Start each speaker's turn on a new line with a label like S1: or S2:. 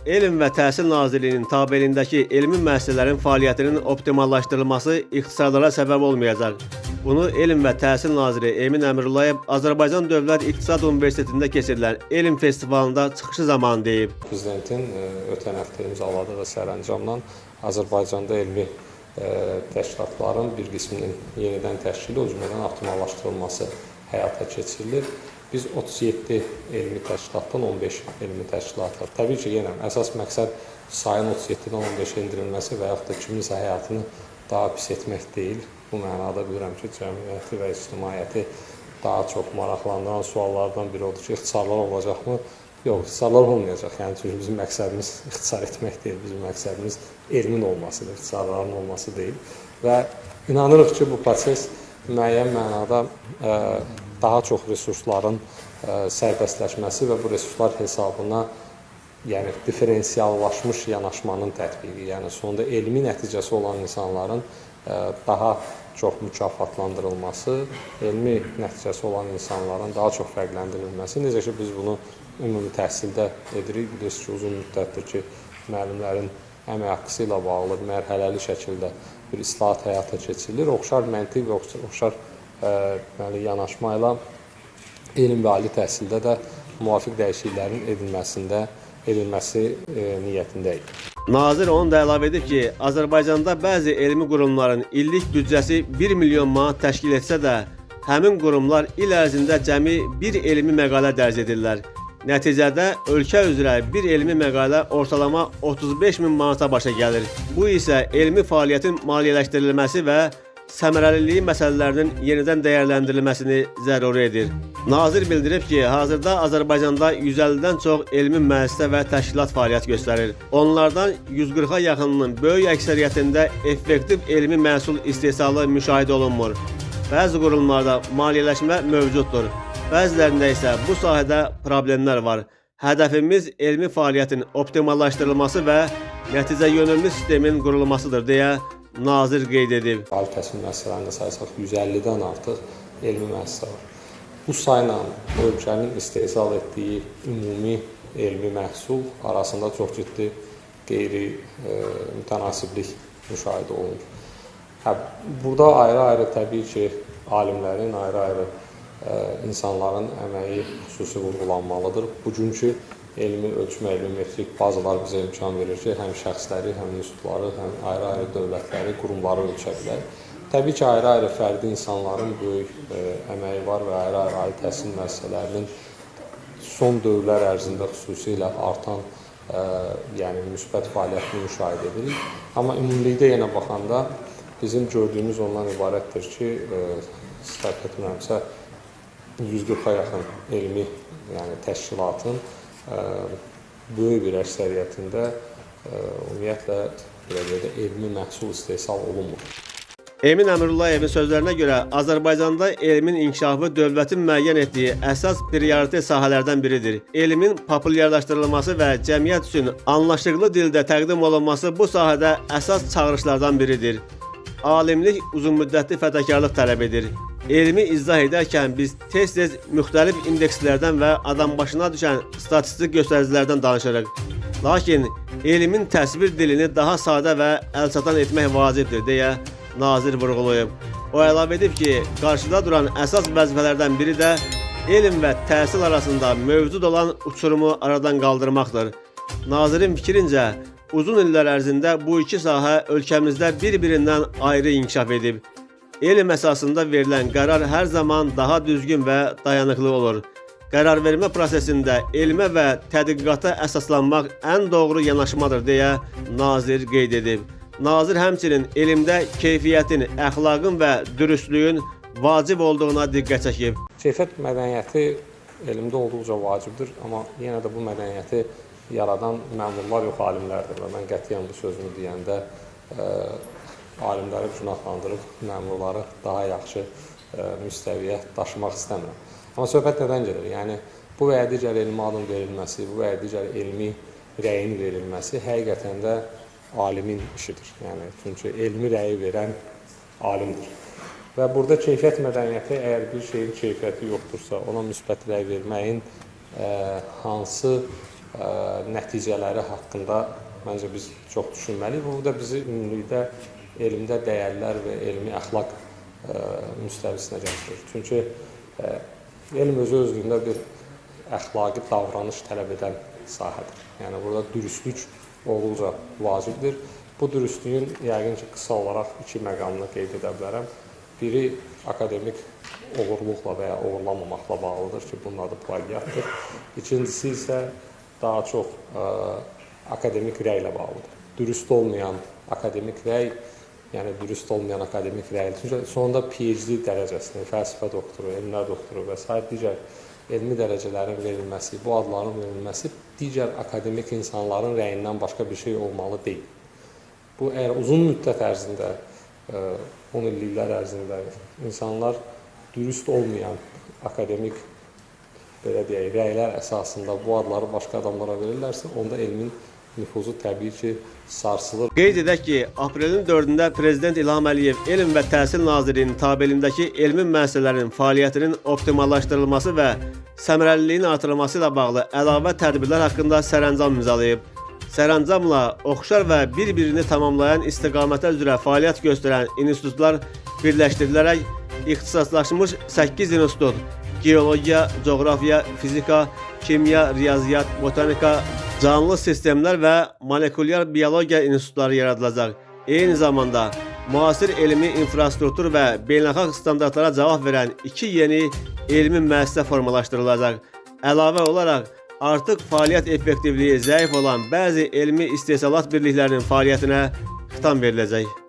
S1: Elm və Təhsil Nazirliyinin tabeliyindəki elmi müəssisələrin fəaliyyətinin optimallaşdırılması iqtisadlara səbəb olmayacaq. Bunu Elm və Təhsil Naziri Emin Əmrullayev Azərbaycan Dövlət İqtisad Universitetində keçirilən elm festivalında çıxışı zamanı deyib.
S2: Prezidentin ötən həftə imzaladığı sərəncamla Azərbaycanda elmi təşkilatların bir qisminin yenidən təşkili, o cümlədən optimallaşdırılması həyata keçirilir. Biz 37 elmi təşkilatdan 15 elmi təşkilata. Təbii ki, yenə əsas məqsəd sayın 37-dən 15-ə endirilməsi və yaxud da kiminsə həyatını daha pis etmək deyil. Bu mənada bilirəm ki, cəmiyyəti və ictimaiyyəti daha çox maraqlandıran suallardan biri odur ki, ixtisarlar olacaqmı? Yox, ixtisarlar olmayacaq. Yəni, çünki bizim məqsədimiz ixtisar etmək deyil, bizim məqsədimiz elmin olmasıdır, ixtisarların olması deyil. Və inanırıq ki, bu proses müəyyən mənada daha çox resursların sərbəstləşməsi və bu resurslar hesabına diferensiallaşmış yanaşmanın tətbiqi, yəni sonunda elmi nəticəsi olan insanların daha çox mükafatlandırılması, elmi nəticəsi olan insanların daha çox fərqləndirilməsi. Necə ki, biz bunu ümumi təhsildə edirik, bilirsiniz ki, uzun müddətdir ki, müəllimlərin əmək haqqısı ilə bağlı mərhələli şəkildə bir islahat həyata keçirilir. Oxşar məntiq və oxşar yanaşma ilə elm və ali təhsildə də müvafiq dəyişikliklərin edilməsi niyyətindəyik.
S1: Nazir onu da əlavə edib ki, Azərbaycanda bəzi elmi qurumların illik büdcəsi 1 milyon manat təşkil etsə də, həmin qurumlar il ərzində cəmi bir elmi məqalə dərc edirlər. Nəticədə ölkə üzrə bir elmi məqalə ortalama 35 min manata başa gəlir. Bu isə elmi fəaliyyətin maliyyələşdirilməsi və səmərəliliyi məsələlərinin yenidən dəyərləndirilməsini zəruri edir. Nazir bildirib ki, hazırda Azərbaycanda 150-dən çox elmi müəssisə və təşkilat fəaliyyət göstərir. Onlardan 140-a yaxınının böyük əksəriyyətində effektiv elmi məhsul istehsalı müşahidə olunmur. Bəzi qurumlarda maliyyələşmə mövcuddur. Bəzilərində isə bu sahədə problemlər var. Hədəfimiz elmi fəaliyyətin optimallaşdırılması və nəticə yönümlü sistemin qurulmasıdır deyə Nazir qeyd edib.
S2: Ali təhsil müəssisələrində sayısaq 150-dən artıq elmi müəssisə var. Bu sayla ölkənin istehsal etdiyi ümumi elmi məhsul arasında çox ciddi qeyri-mütənasiblik müşahidə olunur. Burada ayrı-ayrı təbii ki, alimlərin, ayrı-ayrı insanların əməyi xüsusi vurğulanmalıdır. Bugünkü elmi ölçmə, elmi metrik bazalar bizə imkan verir ki, həm şəxsləri, həm institutları, həm ayrı-ayrı dövlətləri, qurumları ölçə bilər. Təbii ki, ayrı-ayrı fərdi insanların böyük əməyi var və ayrı-ayrı ali təhsil müəssisələrinin son dövrlər ərzində xüsusilə artan müsbət fəaliyyətini müşahidə edirik. Amma ümumilikdə yenə baxanda bizim gördüyümüz ondan ibarətdir ki, səhv etmirəmsə, 140-a yaxın elmi təşkilatın böyük bir əksəriyyətində ümumiyyətlə elmi məhsul istehsal olunmur.
S1: Emin Əmrullayevin sözlərinə görə Azərbaycanda elmin inkişafı dövlətin müəyyən etdiyi əsas prioritet sahələrdən biridir. Elmin populyarlaşdırılması və cəmiyyət üçün anlaşılıqlı dildə təqdim olunması bu sahədə əsas çağırışlardan biridir. Alimlik uzunmüddətli fədakarlıq tələb edir. Elmi izah edərkən biz tez-tez müxtəlif indekslərdən və adambaşına düşən statistik göstəricilərdən danışırıq. Lakin elmin təsvir dilini daha sadə və əlçatan etmək vacibdir deyə Nazir vurğulayıb. O əlavə edib ki, qarşıda duran əsas vəzifələrdən biri də elm və təhsil arasında mövcud olan uçurumu aradan qaldırmaqdır. Nazirin fikrincə, uzun illər ərzində bu iki sahə ölkəmizdə bir-birindən ayrı inkişaf edib. Elm əsasında verilən qərar hər zaman daha düzgün və dayanıqlı olur. Qərar vermə prosesində elmə və tədqiqata əsaslanmaq ən doğru yanaşmadır deyə Nazir qeyd edib. Nazir həmçinin elmdə keyfiyyətin, əxlaqın və dürüstlüyün vacib olduğuna diqqət çəkib.
S2: Keyfiyyət mədəniyyəti elmdə olduqca vacibdir, amma yenə də bu mədəniyyəti yaradan məmurlar yox, alimlərdir. Və mən qətiyyən bu sözünü deyəndə alimləri günahlandırıb məmurları daha yaxşı müstəviyə daşımaq istəmirəm. Amma söhbət nədən gedir? Yəni, bu və ya digər elmi adın verilməsi, bu və ya digər elmi rəyin verilməsi həqiqətən də alimin işidir. Yəni, çünki elmi rəyi verən alimdir. Və burada keyfiyyət mədəniyyəti, əgər bir şeyin keyfiyyəti yoxdursa, ona müsbət rəy verməyin hansı nəticələri haqqında məncə biz çox düşünməliyik. Bu da bizi ümumilikdə elmdə dəyərlər və elmi əxlaq müstəvisinə gətirir. Çünki elm özlüyündə bir əxlaqi davranış tələb edən sahədir. Yəni burada dürüstlük olduqca vacibdir. Bu dürüstlüyün yəqin ki, qısa olaraq iki məqamını qeyd edə bilərəm. Biri akademik uğurluqla və ya uğurlanmamaqla bağlıdır ki, bunun adı plagiatdır. İkincisi isə daha çox akademik rəylə bağlıdır. Dürüst olmayan akademik rəy, yəni dürüst olmayan akademik rəy. Çünki sonunda PhD dərəcəsini, fəlsəfə doktoru, elmlər doktoru və s. digər elmi dərəcələrin verilməsi, bu adların verilməsi digər akademik insanların rəyindən başqa bir şey olmalı deyil. Bu, əgər uzun müddət ərzində, 10 illiklər ərzində insanlar dürüst olmayan akademik belə deyək, rəylər əsasında bu adları başqa adamlara verirlərsə, onda elmin nüfuzu təbii ki, sarsılır.
S1: Qeyd edək ki, aprelin 4-də Prezident İlham Əliyev Elm və Təhsil Nazirliyinin tabeliyindəki elmi müəssisələrin fəaliyyətinin optimallaşdırılması və səmərəliliyin artırılması ilə bağlı əlavə tədbirlər haqqında sərəncam imzalayıb. Sərəncamla oxşar və bir-birini tamamlayan istiqamətə üzrə fəaliyyət göstərən institutlar birləşdirilərək ixtisaslaşmış 8 institut geologiya, coğrafiya, fizika, kimya, riyaziyyat, botanika, canlı sistemlər və molekulyar biologiya institutları yaradılacaq. Eyni zamanda müasir elmi infrastruktur və beynəlxalq standartlara cavab verən 2 yeni elmi müəssisə formalaşdırılacaq. Əlavə olaraq artıq fəaliyyət effektivliyi zəif olan bəzi elmi istehsalat birliklərinin fəaliyyətinə xitam veriləcək.